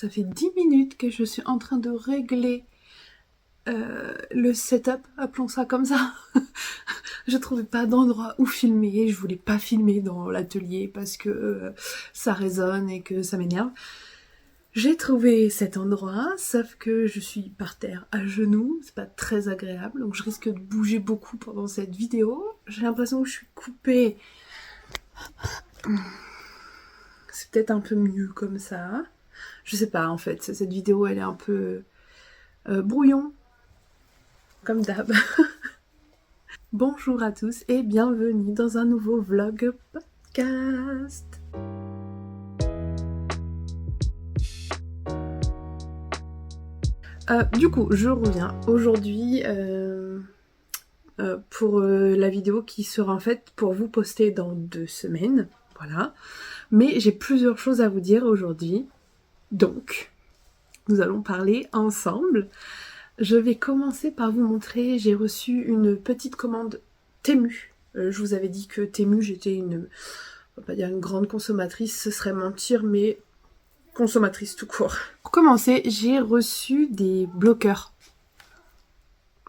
Ça fait 10 minutes que je suis en train de régler le setup, appelons ça comme ça. Je trouvais pas d'endroit où filmer, je voulais pas filmer dans l'atelier parce que ça résonne et que ça m'énerve. J'ai trouvé cet endroit, sauf que je suis par terre à genoux, c'est pas très agréable, donc je risque de bouger beaucoup pendant cette vidéo. J'ai l'impression que je suis coupée. C'est peut-être un peu mieux comme ça. Je sais pas en fait, cette vidéo elle est un peu brouillon, comme d'hab. Bonjour à tous et bienvenue dans un nouveau vlog podcast. Du coup, je reviens aujourd'hui pour la vidéo qui sera en fait pour vous poster dans 2 semaines. Voilà. Mais j'ai plusieurs choses à vous dire aujourd'hui. Donc, nous allons parler ensemble. Je vais commencer par vous montrer, j'ai reçu une petite commande Temu. Je vous avais dit que Temu, j'étais on va pas dire une grande consommatrice, ce serait mentir, mais consommatrice tout court. Pour commencer, j'ai reçu des bloqueurs.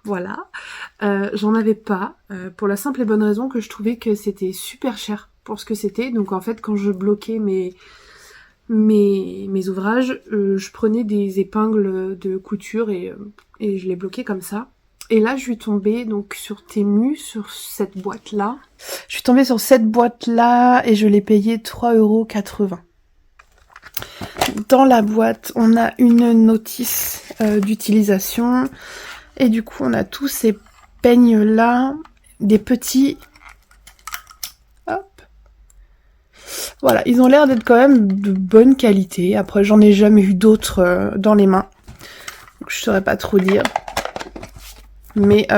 Voilà. J'en avais pas, pour la simple et bonne raison que je trouvais que c'était super cher pour ce que c'était. Donc en fait, quand je bloquais mes ouvrages, je prenais des épingles de couture et je les bloquais comme ça. Et là, je suis tombée donc sur Temu, sur cette boîte-là. Je suis tombée sur cette boîte-là et je l'ai payée 3,80 €. Dans la boîte, on a une notice d'utilisation. Et du coup, on a tous ces peignes-là, des petits... Hop. Voilà, ils ont l'air d'être quand même de bonne qualité. Après, j'en ai jamais eu d'autres dans les mains. Donc, je saurais pas trop dire. Mais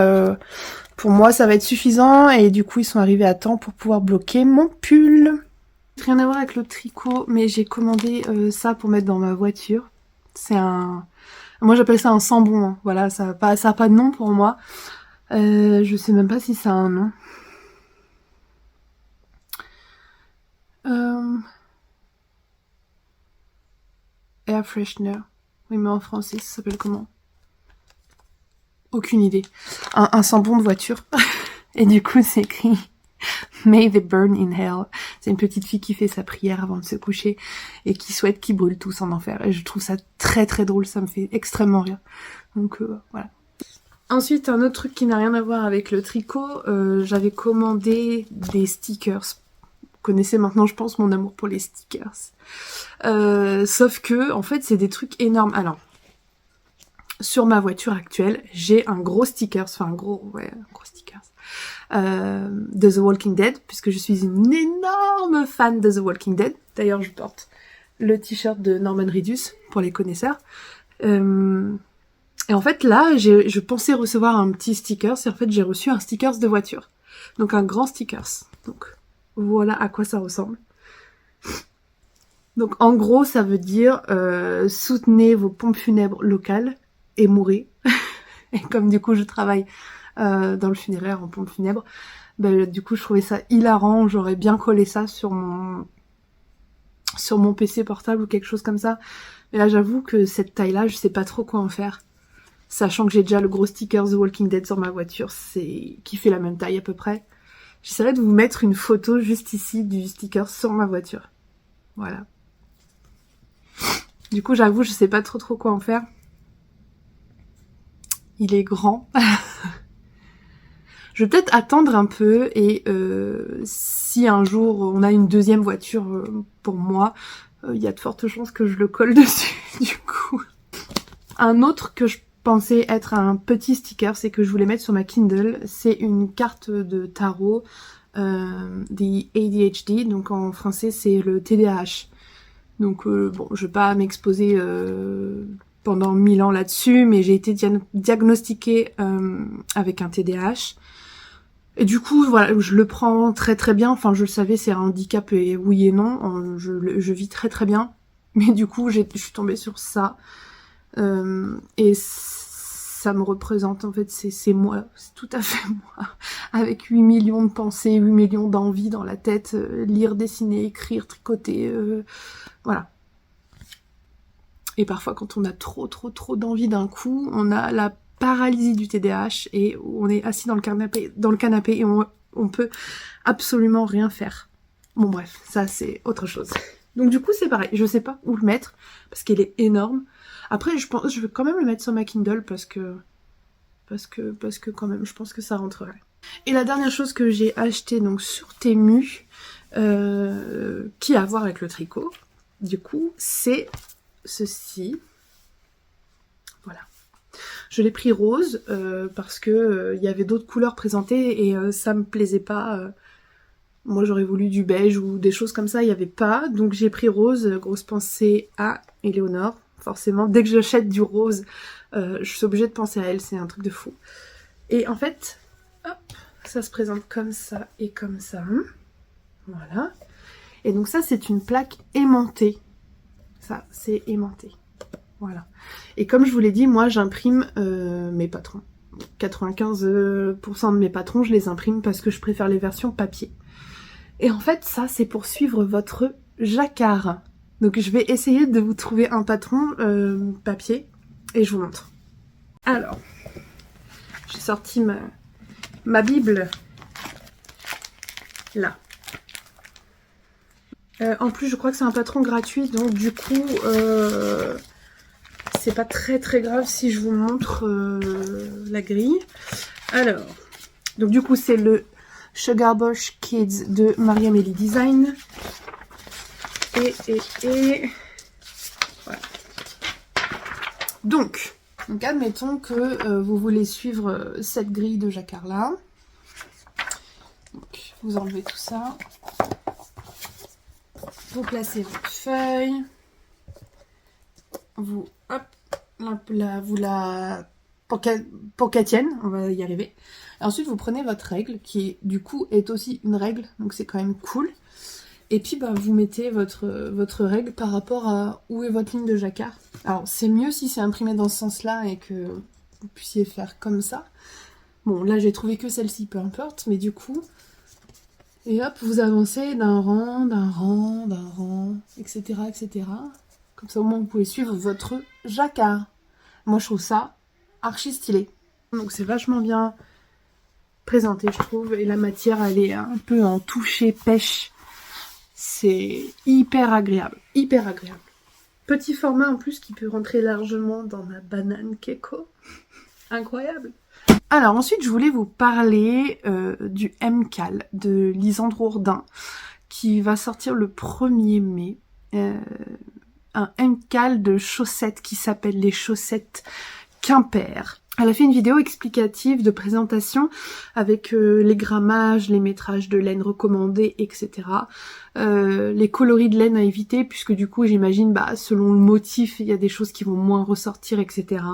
pour moi, ça va être suffisant. Et du coup, ils sont arrivés à temps pour pouvoir bloquer mon pull. Rien à voir avec le tricot, mais j'ai commandé ça pour mettre dans ma voiture. C'est un... Moi, j'appelle ça un sambon. Hein. Voilà, ça a pas de nom pour moi. Je sais même pas si ça a un nom. Air freshener. Oui, mais en français, ça s'appelle comment? Aucune idée. Un sambon de voiture. Et du coup, c'est écrit May they burn in hell. C'est une petite fille qui fait sa prière avant de se coucher et qui souhaite qu'ils brûlent tous en enfer. Et je trouve ça très très drôle, ça me fait extrêmement rire. Donc voilà. Ensuite, un autre truc qui n'a rien à voir avec le tricot, j'avais commandé des stickers. Vous connaissez maintenant, je pense, mon amour pour les stickers. Sauf que, en fait, c'est des trucs énormes. Alors, sur ma voiture actuelle, j'ai un gros stickers, enfin un gros stickers, de The Walking Dead, puisque je suis une énorme fan de The Walking Dead. D'ailleurs, je porte le t-shirt de Norman Reedus, pour les connaisseurs. Et en fait, là, je pensais recevoir un petit stickers, et en fait, j'ai reçu un stickers de voiture. Donc, un grand stickers. Donc, voilà à quoi ça ressemble. Donc, en gros, ça veut dire soutenez vos pompes funèbres locales et mourrez. Et comme du coup, je travaille dans le funéraire, en pompe funèbre, ben, du coup, je trouvais ça hilarant. J'aurais bien collé ça sur mon PC portable ou quelque chose comme ça. Mais là, j'avoue que cette taille-là, je sais pas trop quoi en faire. Sachant que j'ai déjà le gros sticker The Walking Dead sur ma voiture, qui fait la même taille à peu près. J'essaierai de vous mettre une photo juste ici du sticker sur ma voiture. Voilà. Du coup, j'avoue, je sais pas trop quoi en faire. Il est grand. Je vais peut-être attendre un peu et si un jour on a une deuxième voiture pour moi, il y a de fortes chances que je le colle dessus du coup. Un autre que je pensais être un petit sticker, c'est que je voulais mettre sur ma Kindle, c'est une carte de tarot des ADHD, donc en français c'est le TDAH. Donc bon, je vais pas m'exposer pendant 1000 ans là-dessus, mais j'ai été diagnostiquée avec un TDAH. Et du coup, voilà, je le prends très très bien. Enfin, je le savais, c'est un handicap et oui et non. Je vis très très bien. Mais du coup, je suis tombée sur ça. Et ça me représente, en fait, c'est moi. C'est tout à fait moi. Avec 8 millions de pensées, 8 millions d'envies dans la tête. Lire, dessiner, écrire, tricoter. Voilà. Et parfois, quand on a trop d'envie d'un coup, on a la paralysie du TDAH et on est assis dans le canapé et on peut absolument rien faire. Bon bref, ça c'est autre chose. Donc du coup c'est pareil, je sais pas où le mettre parce qu'il est énorme. Après je vais quand même le mettre sur ma Kindle parce que quand même je pense que ça rentrerait. Et la dernière chose que j'ai acheté donc sur Temu, qui a à voir avec le tricot, du coup c'est ceci. Voilà. Je l'ai pris rose parce que il y avait d'autres couleurs présentées et ça me plaisait pas. Moi j'aurais voulu du beige ou des choses comme ça, il n'y avait pas. Donc j'ai pris rose, grosse pensée à Éléonore. Forcément, dès que j'achète du rose, je suis obligée de penser à elle, c'est un truc de fou. Et en fait, hop, ça se présente comme ça et comme ça. Voilà. Et donc ça c'est une plaque aimantée. Ça, c'est aimanté. Voilà. Et comme je vous l'ai dit, moi j'imprime mes patrons. 95% de mes patrons, je les imprime parce que je préfère les versions papier. Et en fait, ça, c'est pour suivre votre jacquard. Donc je vais essayer de vous trouver un patron papier et je vous montre. Alors, j'ai sorti ma Bible. Là. En plus, je crois que c'est un patron gratuit, donc du coup, c'est pas très grave si je vous montre la grille. Alors, donc du coup, c'est le Sugar Bush Kids de Marie-Amélie Design. Et voilà. Donc admettons que vous voulez suivre cette grille de jacquard là. Donc, vous enlevez tout ça. Vous placez votre feuille. Vous, hop, vous la... Pour qu'elle tienne, on va y arriver. Et ensuite, vous prenez votre règle, qui du coup est aussi une règle, donc c'est quand même cool. Et puis, bah, vous mettez votre règle par rapport à où est votre ligne de jacquard. Alors, c'est mieux si c'est imprimé dans ce sens-là et que vous puissiez faire comme ça. Bon, là, j'ai trouvé que celle-ci, peu importe, mais du coup... Et hop, vous avancez d'un rang, etc., etc. Comme ça, au moins, vous pouvez suivre votre jacquard. Moi, je trouve ça archi stylé. Donc, c'est vachement bien présenté, je trouve. Et la matière, elle est un peu en toucher pêche. C'est hyper agréable, hyper agréable. Petit format en plus qui peut rentrer largement dans ma banane Keko. Incroyable. Alors ensuite je voulais vous parler du MCAL de Lisandre Hourdin qui va sortir le 1er mai. Un MCAL de chaussettes qui s'appelle les chaussettes Quimper. Elle a fait une vidéo explicative de présentation avec les grammages, les métrages de laine recommandés, etc. Les coloris de laine à éviter, puisque du coup j'imagine, bah, selon le motif, il y a des choses qui vont moins ressortir, etc.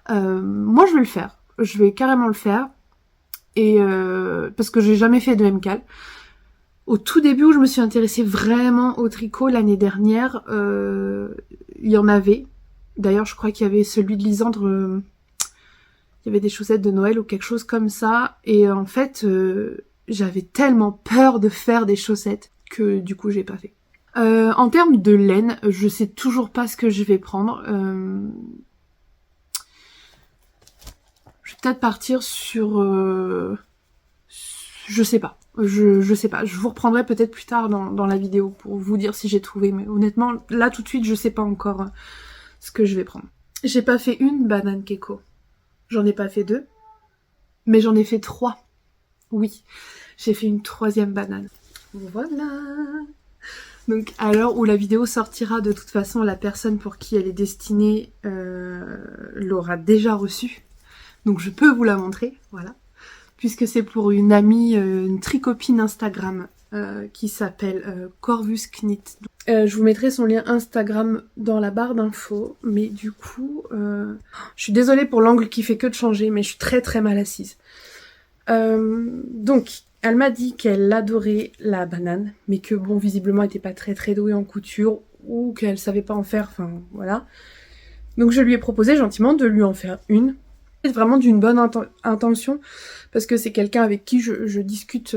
Moi je vais le faire. Je vais carrément le faire. Et parce que j'ai jamais fait de MCAL. Au tout début où je me suis intéressée vraiment au tricot l'année dernière, il y en avait. D'ailleurs je crois qu'il y avait celui de Lisandre... il y avait des chaussettes de Noël ou quelque chose comme ça. Et en fait, j'avais tellement peur de faire des chaussettes que du coup, j'ai pas fait. En termes de laine, je sais toujours pas ce que je vais prendre. Je vais peut-être partir sur... je sais pas. Je sais pas. Je vous reprendrai peut-être plus tard dans la vidéo pour vous dire si j'ai trouvé. Mais honnêtement, là tout de suite, je sais pas encore ce que je vais prendre. J'ai pas fait une banane Keko. J'en ai pas fait 2, mais j'en ai fait 3. Oui, j'ai fait une 3e banane. Voilà. Donc à l'heure où la vidéo sortira, de toute façon, la personne pour qui elle est destinée l'aura déjà reçue. Donc je peux vous la montrer, voilà. Puisque c'est pour une amie, une tricopine Instagram qui s'appelle Corvus Knit. Je vous mettrai son lien Instagram dans la barre d'infos, mais du coup, je suis désolée pour l'angle qui fait que de changer, mais je suis très mal assise. Donc, elle m'a dit qu'elle adorait la banane, mais que bon, visiblement, elle était pas très douée en couture, ou qu'elle savait pas en faire, enfin, voilà. Donc je lui ai proposé gentiment de lui en faire une. C'est vraiment d'une bonne intention, parce que c'est quelqu'un avec qui je discute...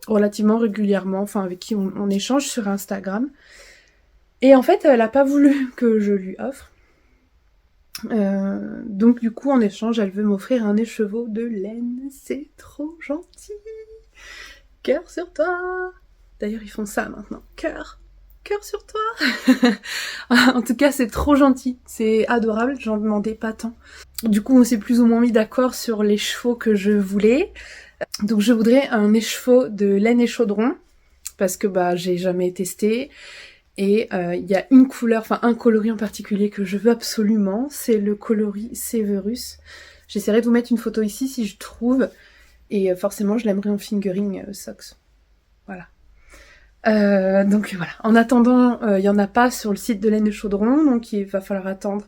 relativement régulièrement, enfin avec qui on échange sur Instagram. Et en fait, elle a pas voulu que je lui offre. Donc du coup, en échange, elle veut m'offrir un écheveau de laine. C'est trop gentil. Cœur sur toi. D'ailleurs, ils font ça maintenant. Cœur sur toi. En tout cas, c'est trop gentil. C'est adorable. J'en demandais pas tant. Du coup, on s'est plus ou moins mis d'accord sur les chevaux que je voulais. Donc je voudrais un écheveau de laine et chaudron. Parce que j'ai jamais testé. Et il y a une couleur, enfin un coloris en particulier que je veux absolument, c'est le coloris Severus. J'essaierai de vous mettre une photo ici si je trouve, et forcément je l'aimerais en fingering socks. Voilà. Donc voilà. En attendant, il n'y en a pas sur le site de laine de chaudron, donc il va falloir attendre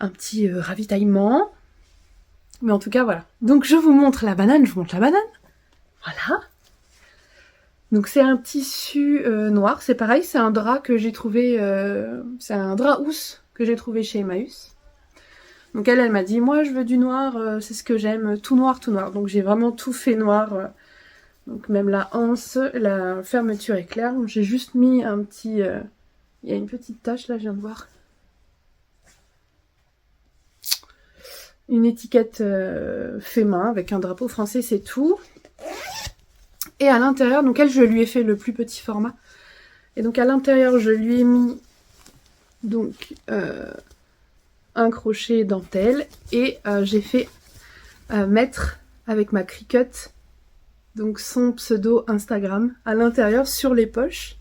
un petit ravitaillement. Mais en tout cas voilà. Donc je vous montre la banane, Voilà. Donc c'est un tissu noir, c'est pareil, c'est un drap que j'ai trouvé, c'est un drap housse que j'ai trouvé chez Emmaüs. Donc elle m'a dit, moi je veux du noir, c'est ce que j'aime, tout noir, tout noir. Donc j'ai vraiment tout fait noir, donc même la anse, la fermeture est claire. J'ai juste mis un petit, il y a une petite tache là, je viens de voir. Une étiquette fait main avec un drapeau français, c'est tout. Et à l'intérieur, donc elle, je lui ai fait le plus petit format. Et donc à l'intérieur, je lui ai mis donc un crochet dentelle et j'ai fait mettre avec ma Cricut donc son pseudo Instagram à l'intérieur sur les poches.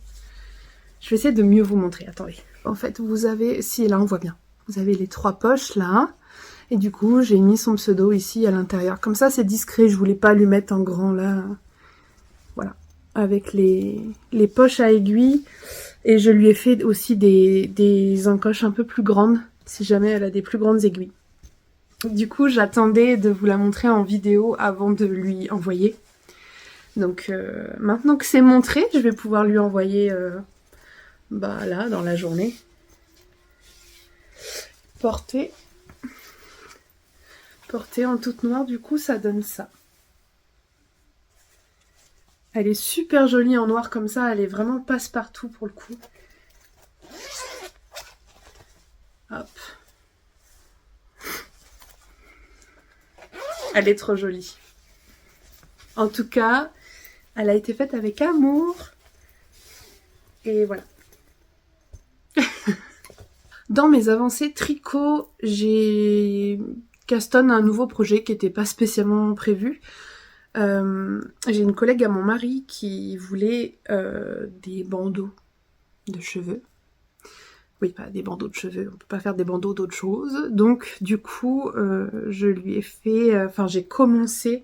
Je vais essayer de mieux vous montrer. Attendez. En fait, vous avez, si là on voit bien, vous avez les 3 poches là. Et du coup, j'ai mis son pseudo ici à l'intérieur. Comme ça, c'est discret. Je voulais pas lui mettre en grand là. Voilà. Avec les poches à aiguilles. Et je lui ai fait aussi des encoches un peu plus grandes, si jamais elle a des plus grandes aiguilles. Du coup, j'attendais de vous la montrer en vidéo avant de lui envoyer. Donc maintenant que c'est montré, je vais pouvoir lui envoyer là, dans la journée. Portée en toute noire, du coup, ça donne ça. Elle est super jolie en noir comme ça, elle est vraiment passe-partout pour le coup. Hop. Elle est trop jolie. En tout cas, elle a été faite avec amour. Et voilà. Dans mes avancées tricot, j'ai castonne un nouveau projet qui n'était pas spécialement prévu. J'ai une collègue à mon mari qui voulait des bandeaux de cheveux. Oui, pas des bandeaux de cheveux, on peut pas faire des bandeaux d'autre chose. Donc du coup, je lui ai fait, j'ai commencé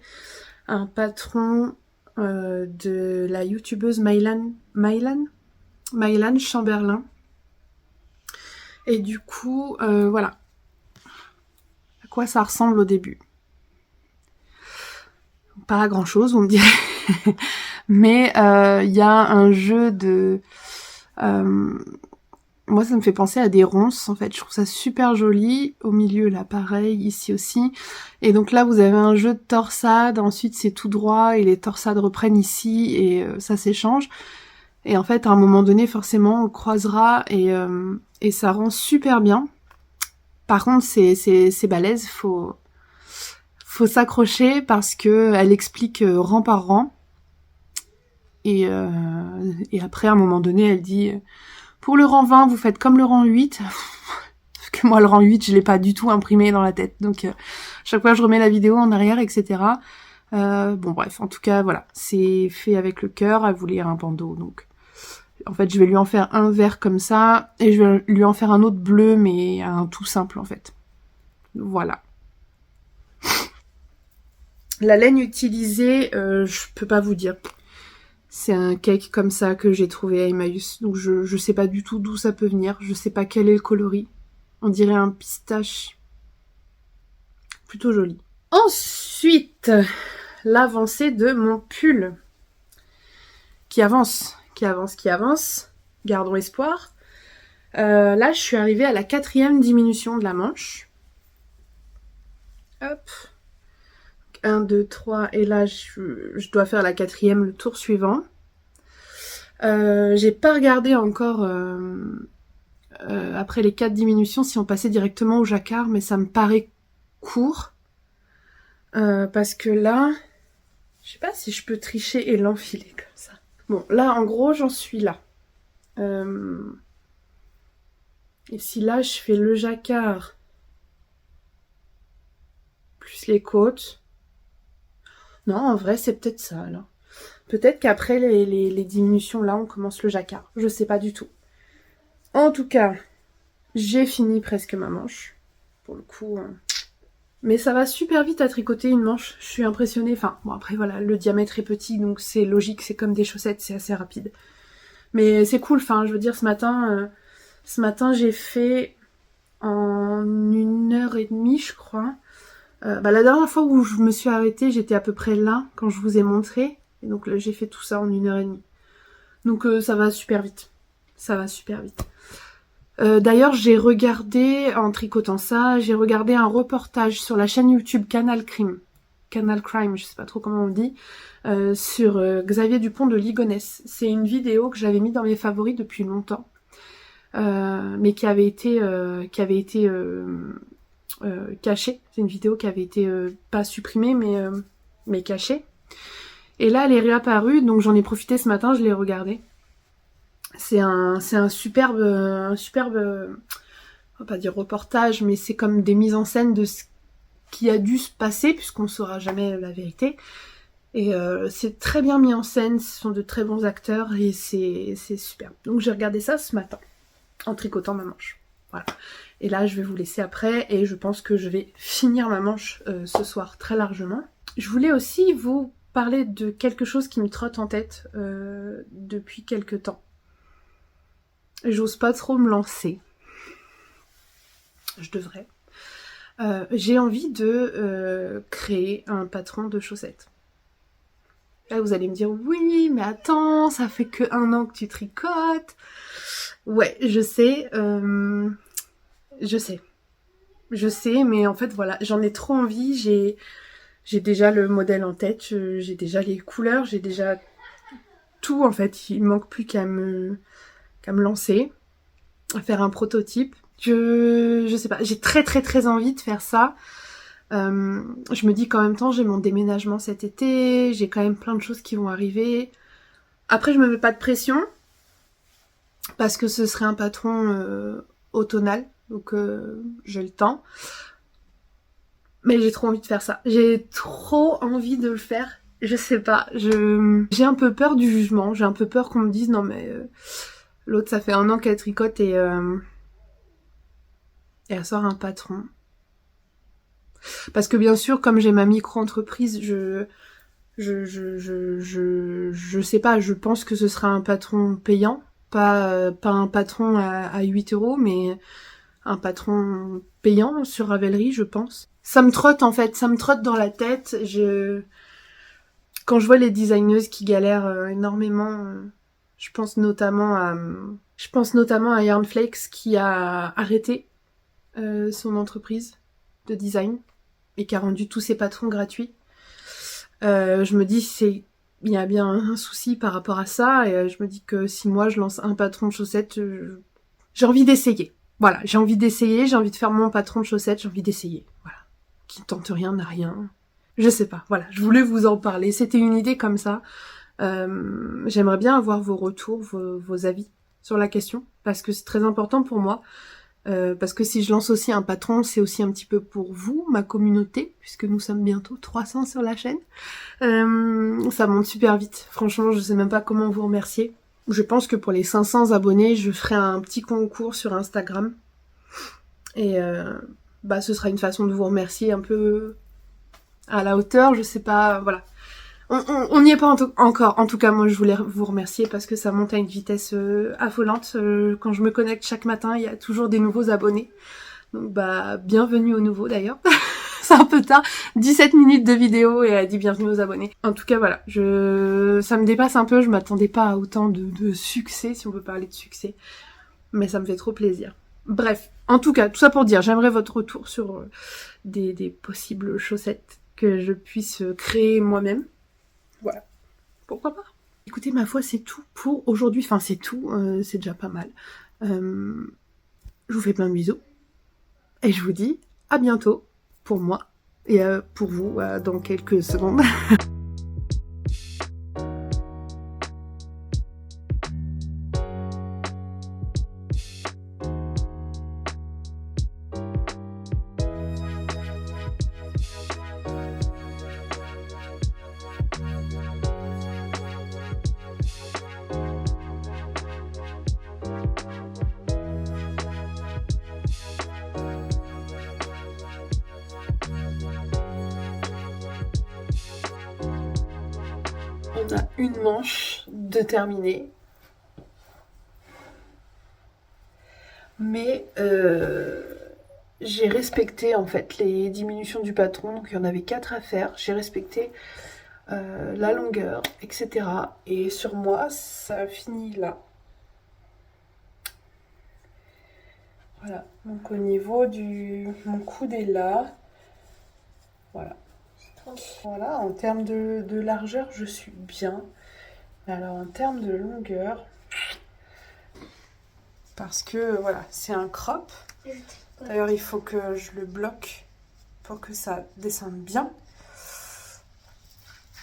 un patron de la youtubeuse Mylan Chamberlain. Et du coup, voilà. À quoi ça ressemble au début. Pas grand chose, on me dirait. Mais il y a un jeu de... moi, ça me fait penser à des ronces, en fait. Je trouve ça super joli. Au milieu, là, pareil, ici aussi. Et donc là, vous avez un jeu de torsade. Ensuite, c'est tout droit et les torsades reprennent ici et ça s'échange. Et en fait, à un moment donné, forcément, on le croisera et ça rend super bien. Par contre, c'est balèze. Faut s'accrocher parce que elle explique rang par rang. Et après, à un moment donné, elle dit... Pour le rang 20, vous faites comme le rang 8. Parce que moi, le rang 8, je l'ai pas du tout imprimé dans la tête. Donc, chaque fois, je remets la vidéo en arrière, etc. Bon, bref, en tout cas, voilà. C'est fait avec le cœur. Elle voulait un bandeau, donc... En fait, je vais lui en faire un vert comme ça. Et je vais lui en faire un autre bleu, mais un tout simple, en fait. Voilà. La laine utilisée, je peux pas vous dire. C'est un cake comme ça que j'ai trouvé à Emmaüs. Donc je sais pas du tout d'où ça peut venir. Je sais pas quel est le coloris. On dirait un pistache. Plutôt joli. Ensuite, l'avancée de mon pull. Qui avance. Gardons espoir. Là, je suis arrivée à la 4e diminution de la manche. Hop. 1, 2, 3. Et là, je dois faire la 4e, le tour suivant. J'ai pas regardé encore après les 4 diminutions si on passait directement au jacquard, mais ça me paraît court. Parce que là, je sais pas si je peux tricher et l'enfiler comme ça. Bon, là, en gros, j'en suis là. Et si là, je fais le jacquard plus les côtes. Non, en vrai, c'est peut-être ça, alors. Peut-être qu'après les diminutions, là, on commence le jacquard. Je sais pas du tout. En tout cas, j'ai fini presque ma manche. Pour le coup... Mais ça va super vite à tricoter une manche. Je suis impressionnée. Enfin, bon, après, voilà, le diamètre est petit, donc c'est logique. C'est comme des chaussettes, c'est assez rapide. Mais c'est cool. Enfin, je veux dire, ce matin, j'ai fait en 1h30, je crois. La dernière fois où je me suis arrêtée, j'étais à peu près là, quand je vous ai montré. Et donc là, j'ai fait tout ça en 1h30. Donc ça va super vite. Ça va super vite. D'ailleurs, j'ai regardé, en tricotant ça, j'ai regardé un reportage sur la chaîne YouTube Canal Crime, je sais pas trop comment on le dit, sur Xavier Dupont de Ligonnès. C'est une vidéo que j'avais mis dans mes favoris depuis longtemps, mais qui avait été cachée. C'est une vidéo qui avait été pas supprimée, mais cachée. Et là, elle est réapparue, donc j'en ai profité ce matin, je l'ai regardée. C'est un superbe, on va pas dire reportage, mais c'est comme des mises en scène de ce qui a dû se passer, puisqu'on saura jamais la vérité. Et c'est très bien mis en scène, ce sont de très bons acteurs, et c'est superbe. Donc j'ai regardé ça ce matin, en tricotant ma manche. Voilà. Et là, je vais vous laisser après, et je pense que je vais finir ma manche ce soir très largement. Je voulais aussi vous parler de quelque chose qui me trotte en tête depuis quelque temps. J'ose pas trop me lancer. Je devrais. J'ai envie de créer un patron de chaussettes. Là, vous allez me dire, oui, mais attends, ça fait que 1 an que tu tricotes. Ouais, je sais. Je sais, mais en fait, voilà, j'en ai trop envie. J'ai déjà le modèle en tête, j'ai déjà les couleurs, j'ai déjà tout, en fait. Il manque plus qu'à me lancer, à faire un prototype. Je sais pas, j'ai très envie de faire ça. Je me dis qu'en même temps j'ai mon déménagement cet été, j'ai quand même plein de choses qui vont arriver. Après je me mets pas de pression, parce que ce serait un patron automnal, donc j'ai le temps. Mais j'ai trop envie de faire ça, j'ai trop envie de le faire. Je sais pas, j'ai un peu peur du jugement, j'ai un peu peur qu'on me dise non mais l'autre ça fait 1 an qu'elle tricote et elle sort un patron. Parce que bien sûr, comme j'ai ma micro-entreprise, je sais pas, je pense que ce sera un patron payant, pas un patron à 8 €, mais un patron payant sur Ravelry, je pense. Ça me trotte en fait, ça me trotte dans la tête. Quand je vois les designeuses qui galèrent énormément, je pense notamment à Yarnflakes qui a arrêté son entreprise de design et qui a rendu tous ses patrons gratuits. Je me dis il y a bien un souci par rapport à ça, et je me dis que si moi je lance un patron de chaussettes, j'ai envie d'essayer. Voilà, j'ai envie d'essayer, j'ai envie de faire mon patron de chaussettes, j'ai envie d'essayer. Voilà. Qui tente rien n'a rien. Je sais pas, voilà, je voulais vous en parler. C'était une idée comme ça. J'aimerais bien avoir vos retours, vos avis sur la question, parce que c'est très important pour moi. Parce que si je lance aussi un patron, c'est aussi un petit peu pour vous, ma communauté, puisque nous sommes bientôt 300 sur la chaîne. Ça monte super vite. Franchement, je sais même pas comment vous remercier. Je pense que pour les 500 abonnés, je ferai un petit concours sur Instagram. Et ce sera une façon de vous remercier un peu à la hauteur, je sais pas, voilà. On n'y est pas encore. En tout cas, moi, je voulais vous remercier parce que ça monte à une vitesse affolante. Quand je me connecte chaque matin, il y a toujours des nouveaux abonnés. Donc, bienvenue aux nouveaux d'ailleurs. C'est un peu tard. 17 minutes de vidéo et elle dit bienvenue aux abonnés. En tout cas, voilà. Ça me dépasse un peu. Je m'attendais pas à autant de succès, si on peut parler de succès. Mais ça me fait trop plaisir. Bref. En tout cas, tout ça pour dire, j'aimerais votre retour sur des possibles chaussettes que je puisse créer moi-même. Voilà. Pourquoi pas? Écoutez, ma foi, c'est tout pour aujourd'hui. Enfin, c'est tout, c'est déjà pas mal. Je vous fais plein de bisous. Et je vous dis à bientôt pour moi et pour vous dans quelques secondes. On a une manche de terminer. Mais j'ai respecté en fait les diminutions du patron. Donc il y en avait 4 à faire. J'ai respecté la longueur, etc. Et sur moi, ça finit là. Voilà. Donc au niveau du... Mon coude est là. Voilà. Voilà, en termes de largeur, je suis bien. Alors en termes de longueur, parce que voilà, c'est un crop. D'ailleurs, il faut que je le bloque pour que ça descende bien.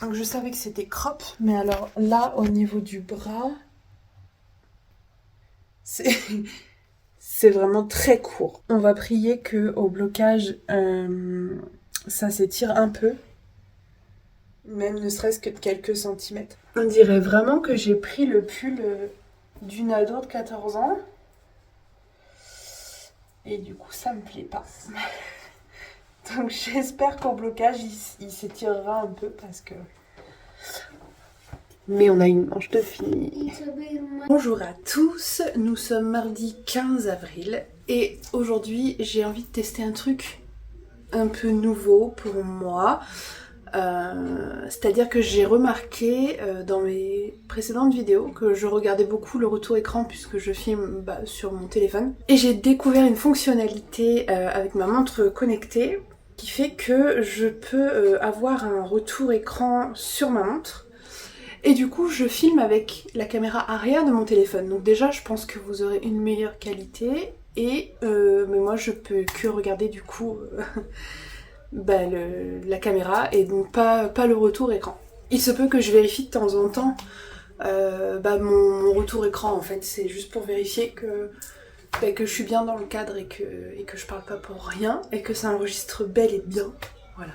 Donc je savais que c'était crop, mais alors là, au niveau du bras, c'est vraiment très court. On va prier que au blocage, ça s'étire un peu. Même ne serait-ce que de quelques centimètres. On dirait vraiment que j'ai pris le pull d'une ado de 14 ans. Et du coup, ça me plaît pas. Donc j'espère qu'au blocage, il s'étirera un peu parce que... Mais on a une manche de fini. Bonjour à tous, nous sommes mardi 15 avril. Et aujourd'hui, j'ai envie de tester un truc un peu nouveau pour moi. C'est-à-dire que j'ai remarqué dans mes précédentes vidéos que je regardais beaucoup le retour écran puisque je filme sur mon téléphone. Et j'ai découvert une fonctionnalité avec ma montre connectée qui fait que je peux avoir un retour écran sur ma montre. Et du coup, je filme avec la caméra arrière de mon téléphone. Donc déjà, je pense que vous aurez une meilleure qualité. Et mais moi, je peux que regarder du coup... la caméra et donc pas le retour écran. Il se peut que je vérifie de temps en temps mon retour écran en fait, c'est juste pour vérifier que je suis bien dans le cadre et que je parle pas pour rien et que ça enregistre bel et bien. Voilà.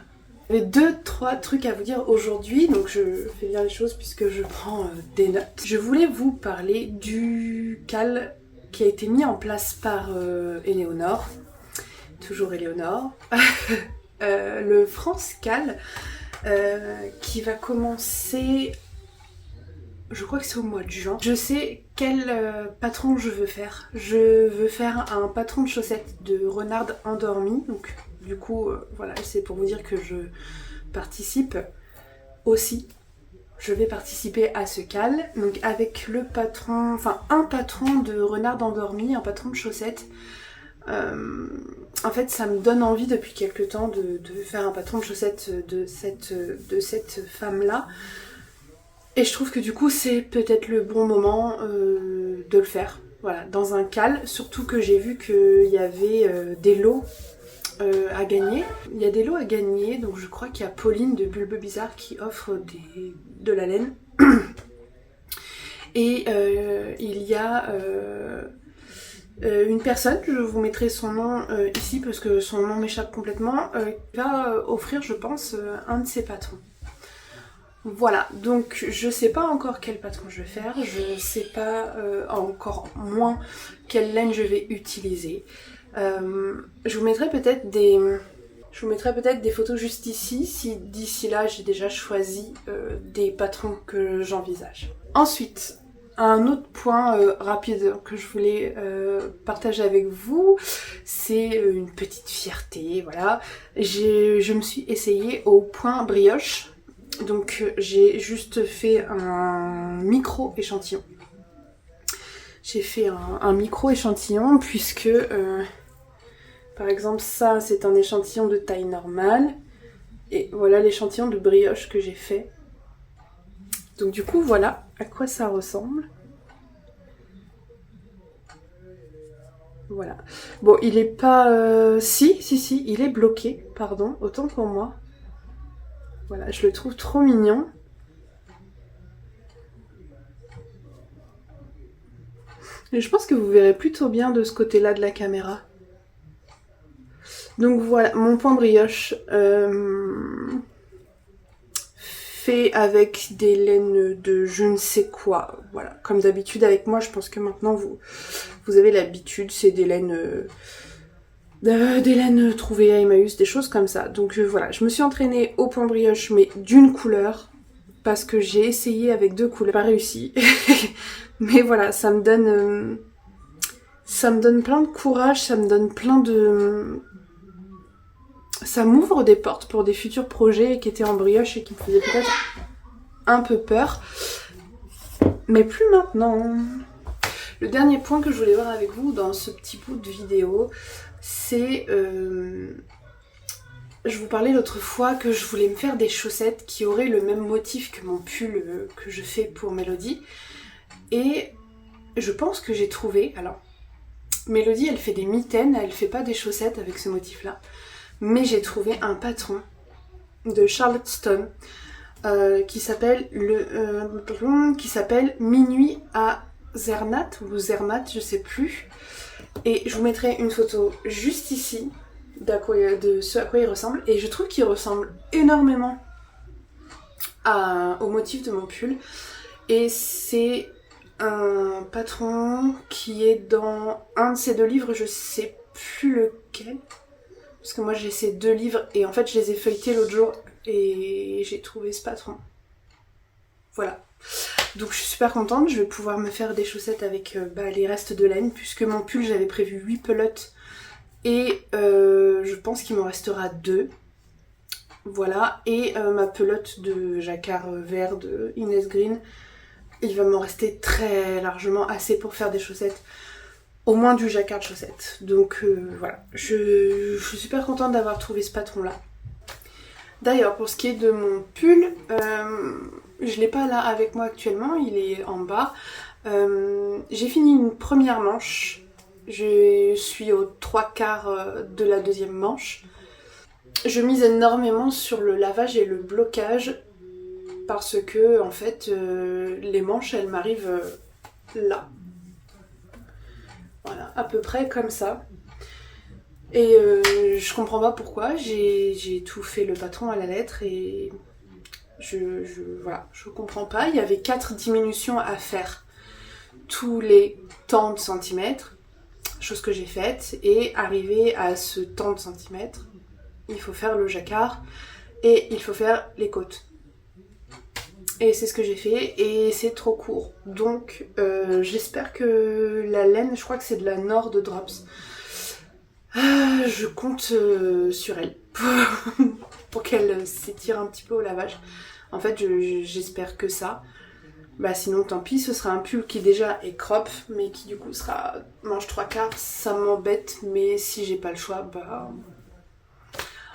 J'avais 2-3 trucs à vous dire aujourd'hui, donc je fais bien les choses puisque je prends des notes. Je voulais vous parler du cal qui a été mis en place par Éléonore, toujours Éléonore. Le France Cal qui va commencer, je crois que c'est au mois de juin. Je sais quel patron je veux faire. Je veux faire un patron de chaussettes de renarde endormie. Donc du coup, voilà, c'est pour vous dire que je participe aussi. Je vais participer à ce cal. Donc avec le patron, enfin un patron de renarde endormie, un patron de chaussettes. En fait, ça me donne envie depuis quelques temps de faire un patron de chaussettes de cette femme-là. Et je trouve que du coup, c'est peut-être le bon moment de le faire. Voilà, dans un cal. Surtout que j'ai vu qu'il y avait des lots à gagner. Il y a des lots à gagner, donc je crois qu'il y a Pauline de Bulbe Bizarre qui offre de la laine. Et il y a... une personne, je vous mettrai son nom ici parce que son nom m'échappe complètement, va offrir je pense un de ses patrons. Voilà, donc je sais pas encore quel patron je vais faire, je sais pas encore moins quelle laine je vais utiliser. Je vous mettrai peut-être des photos juste ici, si d'ici là j'ai déjà choisi des patrons que j'envisage. Ensuite, un autre point rapide que je voulais partager avec vous, c'est une petite fierté, voilà. Je me suis essayée au point brioche, donc j'ai juste fait un micro échantillon. J'ai fait un micro échantillon puisque, par exemple, ça c'est un échantillon de taille normale, et voilà l'échantillon de brioche que j'ai fait. Donc du coup voilà, à quoi ça ressemble. Voilà. Bon, il est pas... Si, il est bloqué, pardon, autant pour moi. Voilà, je le trouve trop mignon. Et je pense que vous verrez plutôt bien de ce côté-là de la caméra. Donc voilà, mon pain brioche fait avec des laines de je ne sais quoi. Voilà, comme d'habitude avec moi, je pense que maintenant vous avez l'habitude, c'est des laines trouvées à Emmaüs, des choses comme ça. Donc voilà, je me suis entraînée au pain brioche, mais d'une couleur, parce que j'ai essayé avec 2 couleurs, pas réussi. Mais voilà, ça me donne plein de courage, ça me donne plein de... Ça m'ouvre des portes pour des futurs projets qui étaient en brioche et qui me faisaient peut-être un peu peur. Mais plus maintenant. Le dernier point que je voulais voir avec vous dans ce petit bout de vidéo, c'est... je vous parlais l'autre fois que je voulais me faire des chaussettes qui auraient le même motif que mon pull que je fais pour Mélodie. Et je pense que j'ai trouvé... Alors, Mélodie, elle fait des mitaines, elle fait pas des chaussettes avec ce motif-là. Mais j'ai trouvé un patron de Charlotte Stone qui s'appelle Minuit à Zermatt ou Zermatt, je sais plus. Et je vous mettrai une photo juste ici de ce à quoi il ressemble. Et je trouve qu'il ressemble énormément au motif de mon pull. Et c'est un patron qui est dans un de ces 2 livres, je sais plus lequel. Parce que moi j'ai ces 2 livres et en fait je les ai feuilletés l'autre jour et j'ai trouvé ce patron. Voilà. Donc je suis super contente, je vais pouvoir me faire des chaussettes avec les restes de laine puisque mon pull j'avais prévu 8 pelotes et je pense qu'il m'en restera 2. Voilà. Et ma pelote de jacquard vert de Inès Green, il va m'en rester très largement assez pour faire des chaussettes. Au moins du jacquard de chaussettes. Donc voilà, je suis super contente d'avoir trouvé ce patron là. D'ailleurs, pour ce qui est de mon pull, je l'ai pas là avec moi actuellement, il est en bas. J'ai fini une première manche, je suis aux 3/4 de la deuxième manche. Je mise énormément sur le lavage et le blocage parce que en fait les manches elles m'arrivent là. Voilà, à peu près comme ça. Et je comprends pas pourquoi, j'ai tout fait le patron à la lettre et voilà, je comprends pas. Il y avait 4 diminutions à faire tous les tant de centimètres, chose que j'ai faite, et arrivé à ce tant de centimètres, il faut faire le jacquard et il faut faire les côtes. Et c'est ce que j'ai fait et c'est trop court. Donc j'espère que la laine, je crois que c'est de la Nord de Drops. Je compte sur elle pour qu'elle s'étire un petit peu au lavage. En fait j'espère que ça. Bah sinon tant pis, ce sera un pull qui déjà est crop mais qui du coup sera manche 3/4. Ça m'embête mais si j'ai pas le choix, bah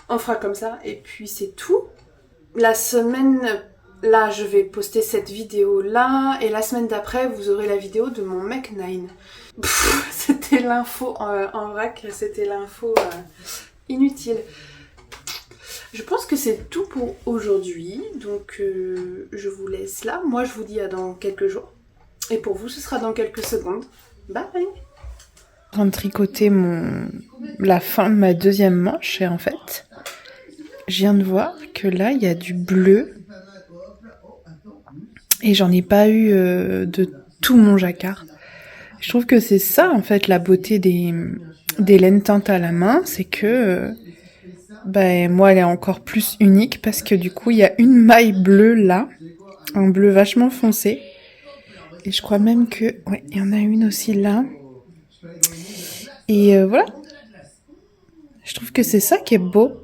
on fera comme ça et puis c'est tout. La semaine... Là, je vais poster cette vidéo-là, et la semaine d'après, vous aurez la vidéo de mon Mech 9. C'était l'info en vrac, c'était l'info inutile. Je pense que c'est tout pour aujourd'hui, donc je vous laisse là. Moi, je vous dis à dans quelques jours, et pour vous, ce sera dans quelques secondes. Bye! En train de tricoter la fin de ma deuxième manche, et en fait, je viens de voir que là, il y a du bleu. Et j'en ai pas eu de tout mon jacquard. Je trouve que c'est ça, en fait, la beauté des laines teintes à la main, c'est que moi, elle est encore plus unique parce que du coup, il y a une maille bleue là, un bleu vachement foncé. Et je crois même que, ouais, il y en a une aussi là. Et voilà. Je trouve que c'est ça qui est beau.